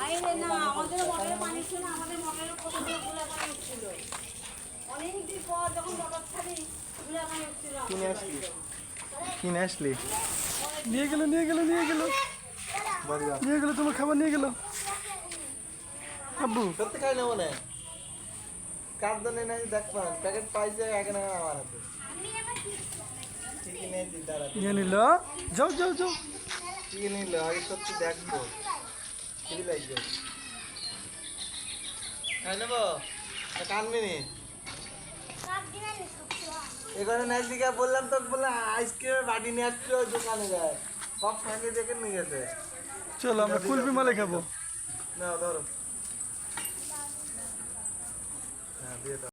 আরে না, আমাদের মোটরের পানি ছিল না, আমাদের মোটরের কতগুলো গুলা পানি উঠছিল। অনেকদিন পর যখন মোটর ছাড়ি গুলা পানি উঠছিল। কিনে আসলি নিয়ে গেল তোমার খাবার নিয়ে গেল আব্বু সত্যি খাই না মনে কার দনে নাই দেখবেন প্যাকেট পাইছে আগে না আমার হাতে ঠিকই নেই দাঁড়া নিয়ে নিল যাও ঠিকই নিল আগে সত্যি দেখবো ঠিকই লাগবে খাই নেবো কানবি নি এখানে নাইজিকা বললাম তো বললাম আইসক্রিমের বাটি নিয়ে আসছিল ওই দোকানে যায় সব ফাঁকে দেখে নিয়ে গেছে চলো আমরা কুলফি মালে খাবো না ধরো হ্যাঁ দিয়ে দাও